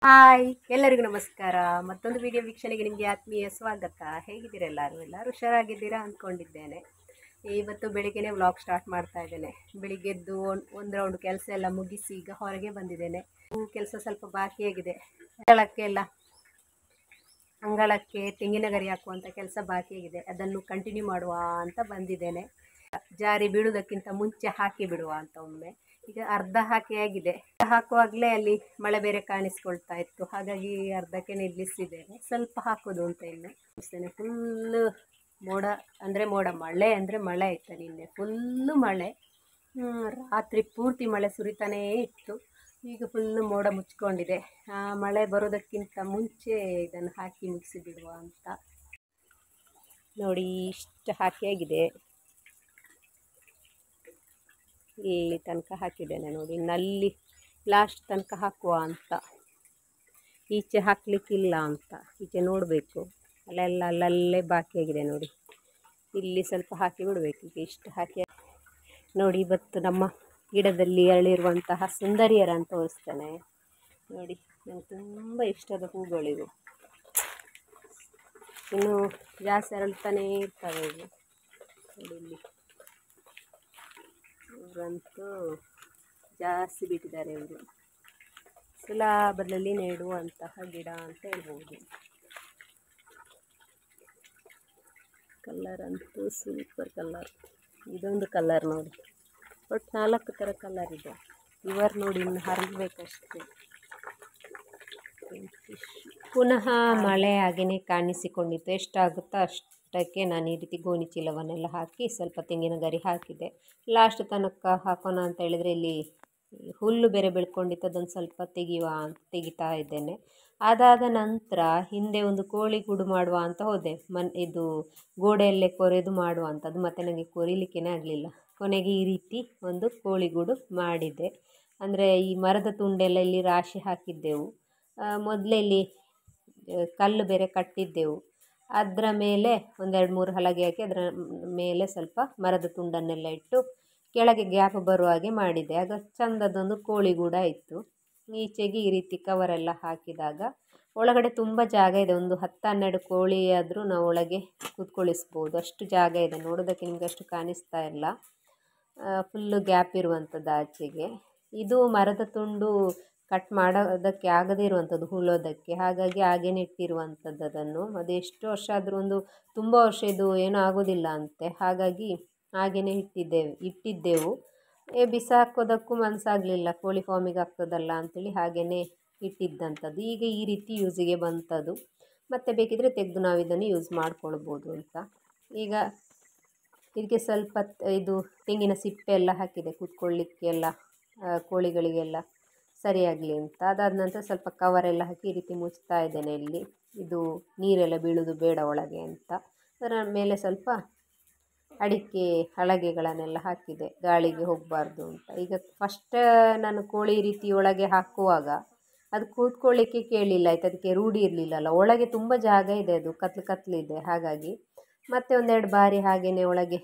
Hi ಎಲ್ಲರಿಗೂ ನಮಸ್ಕಾರ. ಮತ್ತೊಂದು ವಿಡಿಯೋ ವೀಕ್ಷಣೆಗೆ ನಿಮಗೆ ಆತ್ಮೀಯ ಸ್ವಾಗತ. ಹೇಗಿದ್ದೀರಾ ಎಲ್ಲರೂ ಹುಷಾರಾಗಿದ್ದೀರಾ ಅಂದ್ಕೊಂಡಿದ್ದೇನೆ. ಇವತ್ತು ಬೆಳಿಗ್ಗೆನೇ ವ್ಲಾಗ್ ಸ್ಟಾರ್ಟ್ ಮಾಡ್ತಾ ಇದ್ದೇನೆ. ಬೆಳಿಗ್ಗೆದ್ದು ಒಂದು ರೌಂಡ್ ಕೆಲಸ ಎಲ್ಲ ಮುಗಿಸಿ ಈಗ ಹೊರಗೆ ಬಂದಿದ್ದೇನೆ. ಕೆಲಸ ಸ್ವಲ್ಪ ಬಾಕಿಯಾಗಿದೆ. ಅಂಗಳಕ್ಕೆ ತೆಂಗಿನ ಗರಿ ಹಾಕುವಂಥ ಕೆಲಸ ಬಾಕಿಯಾಗಿದೆ. ಅದನ್ನು ಕಂಟಿನ್ಯೂ ಮಾಡುವ ಅಂತ ಬಂದಿದ್ದೇನೆ. ಜಾರಿ ಬೀಳುವುದಕ್ಕಿಂತ ಮುಂಚೆ ಹಾಕಿ ಬಿಡುವ ಅಂತ ಒಮ್ಮೆ. ಈಗ ಅರ್ಧ ಹಾಕಿ ಆಗಿದೆ. ಹಾಕುವಾಗಲೇ ಅಲ್ಲಿ ಮಳೆ ಬೇರೆ ಕಾಣಿಸ್ಕೊಳ್ತಾ ಇತ್ತು, ಹಾಗಾಗಿ ಅರ್ಧಕ್ಕೆ ನಿಲ್ಲಿಸಿದ್ದೇನೆ. ಸ್ವಲ್ಪ ಹಾಕೋದು ಅಂತ ಇನ್ನು ಫುಲ್ಲು ಮೋಡ ಅಂದರೆ ಮಳೆ ಅಂದರೆ ಮಳೆ ಇತ್ತು. ನಿನ್ನೆ ಫುಲ್ಲು ಮಳೆ, ರಾತ್ರಿ ಪೂರ್ತಿ ಮಳೆ ಸುರಿತಾನೇ ಇತ್ತು. ಈಗ ಫುಲ್ಲು ಮೋಡ ಮುಚ್ಕೊಂಡಿದೆ. ಮಳೆ ಬರೋದಕ್ಕಿಂತ ಮುಂಚೆ ಇದನ್ನು ಹಾಕಿ ಮುಗಿಸಿ ಬಿಡುವ ಅಂತ ನೋಡಿ. ಇಷ್ಟು ಹಾಕಿ ಆಗಿದೆ, ಇಲ್ಲಿ ತನಕ ಹಾಕಿದ್ದೇನೆ ನೋಡಿ. ನಲ್ಲಿ ಲಾಸ್ಟ್ ತನಕ ಹಾಕುವ ಅಂತ. ಈಚೆ ಹಾಕಲಿಕ್ಕಿಲ್ಲ ಅಂತ, ಈಚೆ ನೋಡಬೇಕು. ಅಲ್ಲಲ್ಲೇ ಬಾಕಿಯಾಗಿದೆ ನೋಡಿ. ಇಲ್ಲಿ ಸ್ವಲ್ಪ ಹಾಕಿ ಬಿಡಬೇಕು. ಈಗ ಇಷ್ಟು ಹಾಕಿ ನೋಡಿ. ಇವತ್ತು ನಮ್ಮ ಗಿಡದಲ್ಲಿ ಅರಳಿರುವಂತಹ ಸುಂದರಿಯರ ಅಂತ ತೋರಿಸ್ತೇನೆ ನೋಡಿ. ನನಗೆ ತುಂಬ ಇಷ್ಟದ ಹೂಗಳಿವು. ಇನ್ನು ಜಾಸ್ತಿ ಅರಳ್ತಾನೇ ಇರ್ತವೆ ಇವು ನೋಡಿ. ಇಲ್ಲಿ ಇವರಂತೂ ಜಾಸ್ತಿ ಬಿಟ್ಟಿದ್ದಾರೆ. ಇವರು ಸುಲಭದಲ್ಲಿ ನೆಡುವಂತಹ ಗಿಡ ಅಂತ ಹೇಳ್ಬೋದು. ಕಲರ್ ಅಂತೂ ಸೂಪರ್ ಕಲರ್. ಇದೊಂದು ಕಲರ್ ನೋಡಿ, ಒಟ್ಟು 4 ಥರ ಕಲರ್ ಇದೆ. ಇವರು ನೋಡಿ ಇನ್ನು ಹರಗಬೇಕಷ್ಟೇ. ಪುನಃ ಮಳೆ ಹಾಗೆಯೇ ಕಾಣಿಸಿಕೊಂಡಿತ್ತು. ಎಷ್ಟಾಗುತ್ತೋ ಅಷ್ಟಕ್ಕೆ ನಾನು ಈ ರೀತಿ ಗೋಣಿ ಚೀಲವನ್ನೆಲ್ಲ ಹಾಕಿ ಸ್ವಲ್ಪ ತೆಂಗಿನ ಗರಿ ಹಾಕಿದೆ. ಲಾಸ್ಟ್ ತನಕ ಹಾಕೋಣ ಅಂತ ಹೇಳಿದರೆ ಇಲ್ಲಿ ಹುಲ್ಲು ಬೇರೆ ಬೆಳ್ಕೊಂಡಿತ್ತು. ಅದನ್ನು ಸ್ವಲ್ಪ ತೆಗಿತಾ ಇದ್ದೇನೆ. ಅದಾದ ನಂತರ ಹಿಂದೆ ಒಂದು ಕೋಳಿ ಗೂಡು ಮಾಡುವ ಅಂತ ಹೋದೆ. ಇದು ಗೋಡೆಯಲ್ಲೇ ಕೊರೆದು ಮಾಡುವಂಥದ್ದು. ಮತ್ತು ನನಗೆ ಕೊರಿಲಿಕ್ಕೇ ಆಗಲಿಲ್ಲ. ಕೊನೆಗೆ ಈ ರೀತಿ ಒಂದು ಕೋಳಿ ಗೂಡು ಮಾಡಿದೆ. ಅಂದರೆ ಈ ಮರದ ತುಂಡೆಲ್ಲ ಇಲ್ಲಿ ರಾಶಿ ಹಾಕಿದ್ದೆವು. ಮೊದಲೇ ಇಲ್ಲಿ ಕಲ್ಲು ಬೇರೆ ಕಟ್ಟಿದ್ದೆವು. ಅದರ ಮೇಲೆ 1-2-3 ಹಲಗೆ ಹಾಕಿ ಅದರ ಮೇಲೆ ಸ್ವಲ್ಪ ಮರದ ತುಂಡನ್ನೆಲ್ಲ ಇಟ್ಟು ಕೆಳಗೆ ಗ್ಯಾಪ್ ಬರುವ ಹಾಗೆ ಮಾಡಿದೆ. ಆಗ ಚಂದದೊಂದು ಕೋಳಿ ಗೂಡ ಇತ್ತು. ಈಚೆಗೆ ಈ ರೀತಿ ಕವರೆಲ್ಲ ಹಾಕಿದಾಗ ಒಳಗಡೆ ತುಂಬ ಜಾಗ ಇದೆ. ಒಂದು 10-12 ಕೋಳಿ ಆದರೂ ನಾವು ಒಳಗೆ ಕೂತ್ಕೊಳ್ಳಿಸ್ಬೋದು, ಅಷ್ಟು ಜಾಗ ಇದೆ. ನೋಡೋದಕ್ಕೆ ನಿಮಗೆ ಅಷ್ಟು ಕಾಣಿಸ್ತಾ ಇಲ್ಲ. ಫುಲ್ಲು ಗ್ಯಾಪ್ ಇರುವಂಥದ್ದು ಆಚೆಗೆ. ಇದು ಮರದ ತುಂಡು ಕಟ್ ಮಾಡೋದಕ್ಕೆ ಆಗದೇ ಇರುವಂಥದ್ದು, ಹೂಳೋದಕ್ಕೆ. ಹಾಗಾಗಿ ಹಾಗೇನೆ ಇಟ್ಟಿರುವಂಥದ್ದು ಅದನ್ನು. ಅದು ಎಷ್ಟು ವರ್ಷ ಆದರೂ ತುಂಬ ವರ್ಷ ಇದು ಏನೂ ಆಗೋದಿಲ್ಲ ಅಂತೆ. ಹಾಗಾಗಿ ಹಾಗೆಯೇ ಇಟ್ಟಿದ್ದೆವು. ಬಿಸಾಕೋದಕ್ಕೂ ಮನಸ್ಸಾಗಲಿಲ್ಲ, ಕೋಳಿ ಫಾರ್ಮಿಗೆ ಆಗ್ತದಲ್ಲ ಅಂಥೇಳಿ ಹಾಗೆಯೇ ಇಟ್ಟಿದ್ದಂಥದ್ದು. ಈಗ ಈ ರೀತಿ ಯೂಸಿಗೆ ಬಂತದು. ಮತ್ತೆ ಬೇಕಿದ್ದರೆ ತೆಗೆದು ನಾವು ಇದನ್ನು ಯೂಸ್ ಮಾಡ್ಕೊಳ್ಬೋದು ಅಂತ. ಈಗ ಇದಕ್ಕೆ ಸ್ವಲ್ಪ ಇದು ತೆಂಗಿನ ಸಿಪ್ಪೆ ಎಲ್ಲ ಹಾಕಿದೆ, ಕೂತ್ಕೊಳ್ಳಿಕ್ಕೆಲ್ಲ ಕೋಳಿಗಳಿಗೆಲ್ಲ ಸರಿಯಾಗಲಿ ಅಂತ. ಅದಾದ ನಂತರ ಸ್ವಲ್ಪ ಕವರೆಲ್ಲ ಹಾಕಿ ಈ ರೀತಿ ಮುಚ್ತಾ ಇದ್ದೇನೆ. ಇಲ್ಲಿ ಇದು ನೀರೆಲ್ಲ ಬೀಳೋದು ಬೇಡ ಒಳಗೆ ಅಂತ. ಅದರ ಮೇಲೆ ಸ್ವಲ್ಪ ಅಡಿಕೆ ಹಲಗೆಗಳನ್ನೆಲ್ಲ ಹಾಕಿದೆ, ಗಾಳಿಗೆ ಹೋಗಬಾರ್ದು ಅಂತ. ಈಗ ಫಸ್ಟ್ ನಾನು ಕೋಳಿ ರೀತಿ ಒಳಗೆ ಹಾಕುವಾಗ ಅದು ಕೂತ್ಕೊಳ್ಳಿಕ್ಕೆ ಕೇಳಿಲ್ಲ ಆಯ್ತು. ಅದಕ್ಕೆ ರೂಢಿ ಇರಲಿಲ್ಲಲ್ಲ. ಒಳಗೆ ತುಂಬ ಜಾಗ ಇದೆ, ಅದು ಕತ್ಲಿದೆ. ಹಾಗಾಗಿ ಮತ್ತೆ 1-2 ಬಾರಿ ಹಾಗೆಯೇ ಒಳಗೆ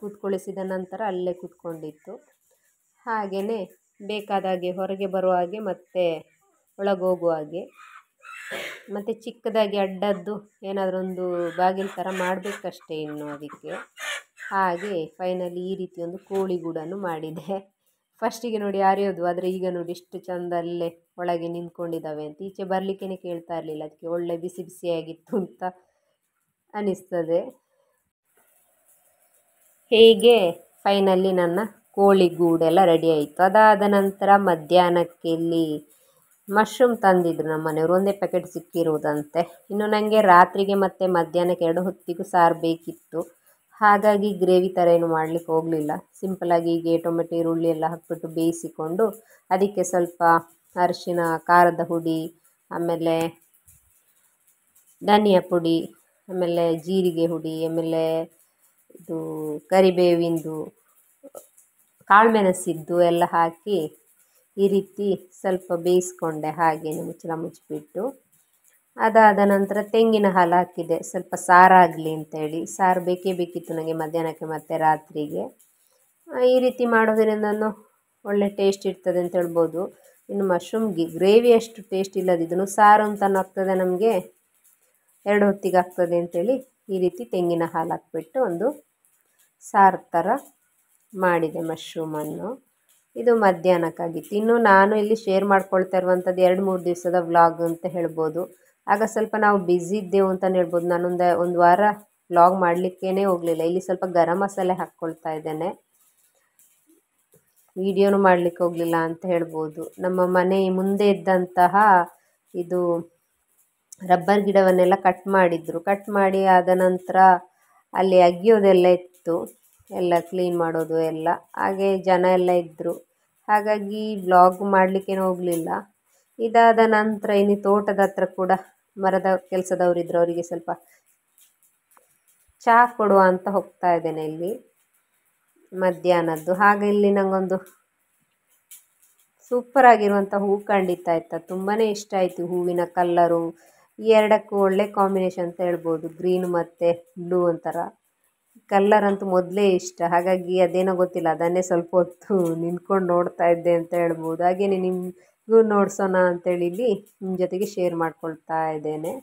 ಕೂತ್ಕೊಳ್ಳಿಸಿದ ನಂತರ ಅಲ್ಲೇ ಕೂತ್ಕೊಂಡಿತ್ತು. ಹಾಗೆಯೇ ಬೇಕಾದಾಗೆ ಹೊರಗೆ ಬರುವ ಹಾಗೆ ಮತ್ತು ಒಳಗೆ ಹೋಗುವ ಹಾಗೆ. ಮತ್ತು ಚಿಕ್ಕದಾಗಿ ಅಡ್ಡದ್ದು ಏನಾದರೂ ಒಂದು ಬಾಗಿಲು ಥರ ಮಾಡಬೇಕಷ್ಟೇ ಇನ್ನು ಅದಕ್ಕೆ. ಹಾಗೆ ಫೈನಲಿ ಈ ರೀತಿ ಒಂದು ಕೋಳಿ ಗೂಡನ್ನು ಮಾಡಿದೆ. ಫಸ್ಟಿಗೆ ನೋಡಿ ಅರಿಯೋದು, ಆದರೆ ಈಗ ನೋಡಿ ಇಷ್ಟು ಚೆಂದ ಅಲ್ಲೇ ಒಳಗೆ ನಿಂತ್ಕೊಂಡಿದ್ದಾವೆ ಅಂತ. ಈಚೆ ಬರಲಿಕ್ಕೇ ಕೇಳ್ತಾ ಇರಲಿಲ್ಲ. ಅದಕ್ಕೆ ಒಳ್ಳೆ ಬಿಸಿ ಬಿಸಿಯಾಗಿತ್ತು ಅಂತ ಅನ್ನಿಸ್ತದೆ. ಹೀಗೆ ಫೈನಲಿ ನನ್ನ ಕೋಳಿ ಗೂಡೆಲ್ಲ ರೆಡಿ ಆಯಿತು. ಅದಾದ ನಂತರ ಮಧ್ಯಾಹ್ನಕ್ಕೆ ಇಲ್ಲಿ ಮಶ್ರೂಮ್ ತಂದಿದ್ರು ನಮ್ಮ ಮನೆಯವರು. ಒಂದೇ ಪ್ಯಾಕೆಟ್ ಸಿಕ್ಕಿರುವುದಂತೆ. ಇನ್ನು ನನಗೆ ರಾತ್ರಿಗೆ ಮತ್ತು ಮಧ್ಯಾಹ್ನಕ್ಕೆ 2 ಹೊತ್ತಿಗೂ ಸಾರು ಬೇಕಿತ್ತು. ಹಾಗಾಗಿ ಗ್ರೇವಿ ಥರ ಏನು ಮಾಡಲಿಕ್ಕೆ ಹೋಗಲಿಲ್ಲ. ಸಿಂಪಲಾಗಿ ಹೀಗೆ ಟೊಮೆಟೊ ಈರುಳ್ಳಿ ಎಲ್ಲ ಹಾಕ್ಬಿಟ್ಟು ಬೇಯಿಸಿಕೊಂಡು ಅದಕ್ಕೆ ಸ್ವಲ್ಪ ಅರಿಶಿನ, ಖಾರದ ಹುಡಿ, ಆಮೇಲೆ ಧನಿಯಾ ಪುಡಿ, ಆಮೇಲೆ ಜೀರಿಗೆ ಹುಡಿ, ಆಮೇಲೆ ಇದು ಕರಿಬೇವಿಂದು, ಕಾಳುಮೆಣಸಿದ್ದು ಎಲ್ಲ ಹಾಕಿ ಈ ರೀತಿ ಸ್ವಲ್ಪ ಬೇಯಿಸ್ಕೊಂಡೆ ಹಾಗೆಯೇ ಮುಚ್ಚಳ ಮುಚ್ಚಿಬಿಟ್ಟು. ಅದಾದ ನಂತರ ತೆಂಗಿನ ಹಾಲು ಹಾಕಿದೆ, ಸ್ವಲ್ಪ ಸಾರಾಗಲಿ ಅಂತೇಳಿ. ಸಾರು ಬೇಕಿತ್ತು ನನಗೆ ಮಧ್ಯಾಹ್ನಕ್ಕೆ ಮತ್ತು ರಾತ್ರಿಗೆ. ಈ ರೀತಿ ಮಾಡೋದ್ರಿಂದ ಒಳ್ಳೆ ಟೇಸ್ಟ್ ಇರ್ತದೆ ಅಂತ ಹೇಳ್ಬೋದು. ಇನ್ನು ಮಶ್ರೂಮ್ ಗ್ರೇವಿ ಅಷ್ಟು ಟೇಸ್ಟ್ ಇಲ್ಲದಿದ್ದನು ಸಾರು ಅಂತಲೂ ಆಗ್ತದೆ ನಮಗೆ, 2 ಹೊತ್ತಿಗೆ ಆಗ್ತದೆ ಅಂತೇಳಿ ಈ ರೀತಿ ತೆಂಗಿನ ಹಾಲು ಹಾಕ್ಬಿಟ್ಟು ಒಂದು ಸಾರು ಥರ ಮಾಡಿದೆ ಮಶ್ರೂಮನ್ನು. ಇದು ಮಧ್ಯಾಹ್ನಕ್ಕಾಗಿತ್ತು. ಇನ್ನು ನಾನು ಇಲ್ಲಿ ಶೇರ್ ಮಾಡ್ಕೊಳ್ತಾ ಇರುವಂಥದ್ದು 2-3 ದಿವಸದ ವ್ಲಾಗ್ ಅಂತ ಹೇಳ್ಬೋದು. ಆಗ ಸ್ವಲ್ಪ ನಾವು ಬ್ಯುಸಿ ಇದ್ದೆವು ಅಂತಲೇ ಹೇಳ್ಬೋದು. ಒಂದು ವಾರ ವ್ಲಾಗ್ ಮಾಡಲಿಕ್ಕೇ ಹೋಗಲಿಲ್ಲ. ಇಲ್ಲಿ ಸ್ವಲ್ಪ ಗರಂ ಮಸಾಲೆ ಹಾಕ್ಕೊಳ್ತಾ ಇದ್ದೇನೆ, ವಿಡಿಯೋನು ಮಾಡಲಿಕ್ಕೆ ಹೋಗಲಿಲ್ಲ ಅಂತ ಹೇಳ್ಬೋದು. ನಮ್ಮ ಮನೆ ಮುಂದೆ ಇದ್ದಂತಹ ಇದು ರಬ್ಬರ್ ಗಿಡವನ್ನೆಲ್ಲ ಕಟ್ ಮಾಡಿದ್ರು. ಕಟ್ ಮಾಡಿ ಆದ ನಂತರ ಅಲ್ಲಿ ಅಗಿಯೋದೆಲ್ಲ ಇತ್ತು, ಎಲ್ಲ ಕ್ಲೀನ್ ಮಾಡೋದು ಎಲ್ಲ. ಹಾಗೆ ಜನ ಎಲ್ಲ ಇದ್ದರು, ಹಾಗಾಗಿ ವ್ಲಾಗ್ ಮಾಡಲಿಕ್ಕೇನು ಹೋಗಲಿಲ್ಲ. ಇದಾದ ನಂತರ ಇನ್ನು ತೋಟದ ಹತ್ರ ಕೂಡ ಮರದ ಕೆಲಸದವರಿದ್ದರು, ಅವರಿಗೆ ಸ್ವಲ್ಪ ಚಹಾ ಕೊಡುವ ಅಂತ ಹೋಗ್ತಾ ಇದ್ದೇನೆ ಇಲ್ಲಿ ಮಧ್ಯಾಹ್ನದ್ದು. ಹಾಗೆ ಇಲ್ಲಿ ನನಗೊಂದು ಸೂಪರ್ ಆಗಿರುವಂಥ ಹೂ ಕಂಡಿತಾ ಇತ್ತು, ತುಂಬಾ ಇಷ್ಟ ಆಯಿತು. ಹೂವಿನ ಕಲ್ಲರು ಈ ಎರಡಕ್ಕೂ ಒಳ್ಳೆ ಕಾಂಬಿನೇಷನ್ ಅಂತ ಹೇಳ್ಬೋದು. ಗ್ರೀನ್ ಮತ್ತು ಬ್ಲೂ ಒಂಥರ ಕಲ್ಲರ್ ಅಂತೂ ಮೊದಲೇ ಇಷ್ಟ, ಹಾಗಾಗಿ ಅದೇನೋ ಗೊತ್ತಿಲ್ಲ ಅದನ್ನೇ ಸ್ವಲ್ಪ ಹೊತ್ತು ನಿಂತ್ಕೊಂಡು ನೋಡ್ತಾ ಇದ್ದೆ ಅಂತ ಹೇಳ್ಬೋದು. ಹಾಗೆಯೇ ನಿಮಗೂ ನೋಡ್ಸೋಣ ಅಂತೇಳಿ ಇಲ್ಲಿ ನಿಮ್ಮ ಜೊತೆಗೆ ಶೇರ್ ಮಾಡ್ಕೊಳ್ತಾ ಇದ್ದೇನೆ.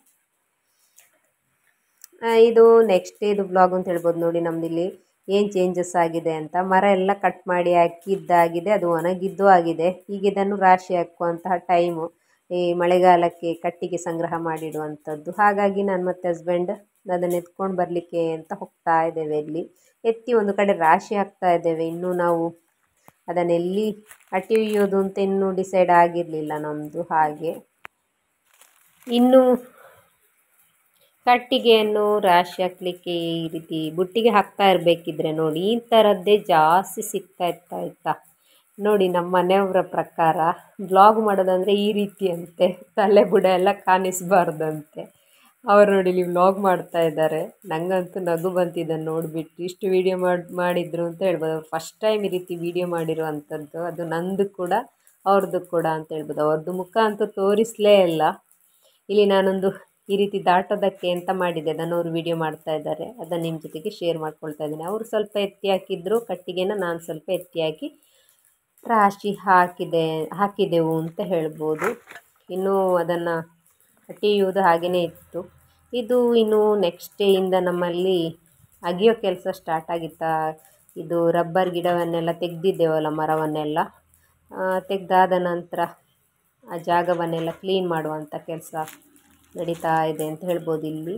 ಇದು ನೆಕ್ಸ್ಟ್ ಡೇದು ಬ್ಲಾಗ್ ಅಂತ ಹೇಳ್ಬೋದು. ನೋಡಿ ನಮ್ಮದಿಲ್ಲಿ ಏನು ಚೇಂಜಸ್ ಆಗಿದೆ ಅಂತ. ಮರ ಎಲ್ಲ ಕಟ್ ಮಾಡಿ ಹಾಕಿದ್ದಾಗಿದೆ, ಅದು ಒಣಗಿದ್ದು ಆಗಿದೆ. ಈಗ ಇದನ್ನು ರಾಶಿ ಹಾಕುವಂತಹ ಟೈಮು, ಈ ಮಳೆಗಾಲಕ್ಕೆ ಕಟ್ಟಿಗೆ ಸಂಗ್ರಹ ಮಾಡಿಡುವಂಥದ್ದು. ಹಾಗಾಗಿ ನಾನು ಮತ್ತು ಹಸ್ಬೆಂಡ್ ಅದನ್ನು ಎತ್ಕೊಂಡು ಬರಲಿಕ್ಕೆ ಅಂತ ಹೋಗ್ತಾ ಇದ್ದೇವೆ. ಇಲ್ಲಿ ಎತ್ತಿ ಒಂದು ಕಡೆ ರಾಶಿ ಹಾಕ್ತಾ ಇದ್ದೇವೆ. ಇನ್ನೂ ನಾವು ಅದನ್ನೆಲ್ಲಿ ಅಟ್ಟಿಯೋದು ಅಂತ ಇನ್ನೂ ಡಿಸೈಡ್ ಆಗಿರಲಿಲ್ಲ ನಮ್ಮದು. ಹಾಗೆ ಇನ್ನು ಕಟ್ಟಿಗೆಯನ್ನು ರಾಶಿ ಹಾಕಲಿಕ್ಕೆ ಈ ರೀತಿ ಬುಟ್ಟಿಗೆ ಹಾಕ್ತಾ ಇರಬೇಕಿದ್ರೆ ನೋಡಿ ಈ ಥರದ್ದೇ ಜಾಸ್ತಿ ಸಿಗ್ತಾ ಇರ್ತಾ ನೋಡಿ. ನಮ್ಮ ಮನೆಯವರ ಪ್ರಕಾರ ಬ್ಲಾಗ್ ಮಾಡೋದಂದರೆ ಈ ರೀತಿ ಅಂತೆ, ತಲೆ ಬುಡ ಎಲ್ಲ ಕಾಣಿಸಬಾರ್ದಂತೆ. ಅವರು ನೋಡಿ ಇಲ್ಲಿ ವ್ಲಾಗ್ ಮಾಡ್ತಾ ಇದ್ದಾರೆ. ನನಗಂತೂ ನಗು ಬಂತಿದ್ದನ್ನು ನೋಡಿಬಿಟ್ಟು. ಇಷ್ಟು ವೀಡಿಯೋ ಮಾಡಿದ್ರು ಅಂತ ಹೇಳ್ಬೋದು. ಅವ್ರು ಫಸ್ಟ್ ಟೈಮ್ ಈ ರೀತಿ ವೀಡಿಯೋ ಮಾಡಿರುವಂಥದ್ದು, ಅದು ನಂದು ಕೂಡ ಅವ್ರದ್ದು ಕೂಡ ಅಂತ ಹೇಳ್ಬೋದು. ಅವ್ರದ್ದು ಮುಖ ಅಂತೂ ತೋರಿಸಲೇ ಇಲ್ಲ. ಇಲ್ಲಿ ನಾನೊಂದು ಈ ರೀತಿ ದಾಟೋದಕ್ಕೆ ಅಂತ ಮಾಡಿದ್ದೆ, ಅದನ್ನು ಅವರು ವೀಡಿಯೋ ಮಾಡ್ತಾ ಇದ್ದಾರೆ. ಅದನ್ನು ನಿಮ್ಮ ಜೊತೆಗೆ ಶೇರ್ ಮಾಡ್ಕೊಳ್ತಾ ಇದ್ದೀನಿ. ಅವರು ಸ್ವಲ್ಪ ಎತ್ತಿ ಹಾಕಿದ್ರು ಕಟ್ಟಿಗೆನ, ನಾನು ಸ್ವಲ್ಪ ಎತ್ತಿ ಹಾಕಿ ರಾಶಿ ಹಾಕಿದೆವು ಅಂತ ಹೇಳ್ಬೋದು. ಇನ್ನೂ ಅದನ್ನು ಅಟ್ಟಿಯುವುದು ಹಾಗೆಯೇ ಇತ್ತು. ಇದು ಇನ್ನು ನೆಕ್ಸ್ಟ್ ಡೇಯಿಂದ ನಮ್ಮಲ್ಲಿ ಅಗಿಯೋ ಕೆಲಸ ಸ್ಟಾರ್ಟ್ ಆಗಿತ್ತಾ. ಇದು ರಬ್ಬರ್ ಗಿಡವನ್ನೆಲ್ಲ ತೆಗೆದಿದ್ದೇವಲ್ಲ, ಮರವನ್ನೆಲ್ಲ ತೆಗೆದಾದ ನಂತರ ಆ ಜಾಗವನ್ನೆಲ್ಲ ಕ್ಲೀನ್ ಮಾಡುವಂಥ ಕೆಲಸ ನಡೀತಾ ಇದೆ ಅಂತ ಹೇಳ್ಬೋದು. ಇಲ್ಲಿ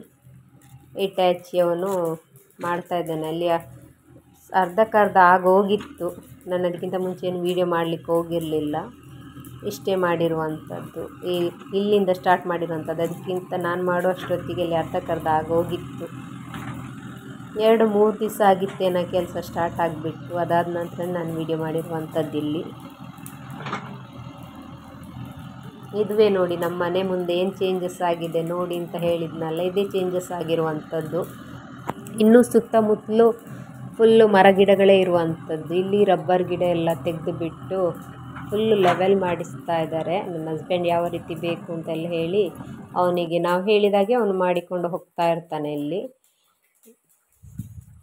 ಇಟ್ಯಾಚಿಯವನು ಮಾಡ್ತಾ ಇದ್ದೇನೆ. ಅಲ್ಲಿ ಅರ್ಧಕ್ಕರ್ಧ ಆಗೋಗಿತ್ತು. ನಾನು ಅದಕ್ಕಿಂತ ಮುಂಚೆ ಏನು ವೀಡಿಯೋ ಮಾಡಲಿಕ್ಕೆ ಹೋಗಿರಲಿಲ್ಲ, ಇಷ್ಟೇ ಮಾಡಿರುವಂಥದ್ದು. ಇಲ್ಲಿಂದ ಸ್ಟಾರ್ಟ್ ಮಾಡಿರುವಂಥದ್ದು. ಅದಕ್ಕಿಂತ ನಾನು ಮಾಡುವಷ್ಟೊತ್ತಿಗೆ ಇಲ್ಲಿ ಅರ್ಧಕ್ಕರ್ಧ ಆಗೋಗಿತ್ತು. 2-3 ದಿವಸ ಆಗಿತ್ತೇನೋ ಕೆಲಸ ಸ್ಟಾರ್ಟ್ ಆಗಿಬಿಟ್ಟು. ಅದಾದ ನಂತರ ನಾನು ವೀಡಿಯೋ ಮಾಡಿರುವಂಥದ್ದು. ಇಲ್ಲಿ ಇದುವೇ ನೋಡಿ ನಮ್ಮ ಮನೆ ಮುಂದೆ ಏನು ಚೇಂಜಸ್ ಆಗಿದೆ ನೋಡಿ ಅಂತ ಹೇಳಿದ್ನಲ್ಲ, ಇದೇ ಚೇಂಜಸ್ ಆಗಿರುವಂಥದ್ದು. ಇನ್ನೂ ಸುತ್ತಮುತ್ತಲೂ ಫುಲ್ಲು ಮರಗಿಡಗಳೇ ಇರುವಂಥದ್ದು. ಇಲ್ಲಿ ರಬ್ಬರ್ ಗಿಡ ಎಲ್ಲ ತೆಗೆದುಬಿಟ್ಟು ಫುಲ್ಲು ಲೆವೆಲ್ ಮಾಡಿಸ್ತಾ ಇದ್ದಾರೆ. ನನ್ನ ಹಸ್ಬೆಂಡ್ ಯಾವ ರೀತಿ ಬೇಕು ಅಂತೆಲ್ಲ ಹೇಳಿ ಅವನಿಗೆ ನಾವು ಹೇಳಿದಾಗೆ ಅವನು ಮಾಡಿಕೊಂಡು ಹೋಗ್ತಾ ಇರ್ತಾನೆ. ಇಲ್ಲಿ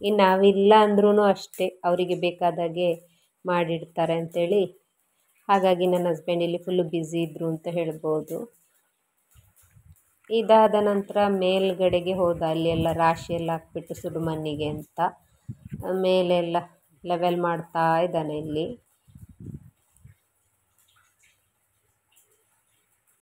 ಇನ್ನು ನಾವಿಲ್ಲ ಅಂದ್ರೂ ಅಷ್ಟೇ, ಅವರಿಗೆ ಬೇಕಾದಾಗೆ ಮಾಡಿಡ್ತಾರೆ ಅಂಥೇಳಿ. ಹಾಗಾಗಿ ನನ್ನ ಹಸ್ಬೆಂಡ್ ಇಲ್ಲಿ ಫುಲ್ಲು ಬ್ಯುಸಿ ಇದ್ದರು ಅಂತ ಹೇಳ್ಬೋದು. ಇದಾದ ನಂತರ ಮೇಲ್ಗಡೆಗೆ ಹೋದ, ಅಲ್ಲಿ ಎಲ್ಲ ರಾಶಿ ಎಲ್ಲ ಹಾಕ್ಬಿಟ್ಟು ಸುಡು ಮಣ್ಣಿಗೆ ಅಂತ ಮೇಲೆಲ್ಲ ಲೆವೆಲ್ ಮಾಡ್ತಾ ಇದ್ದಾನೆ. ಇಲ್ಲಿ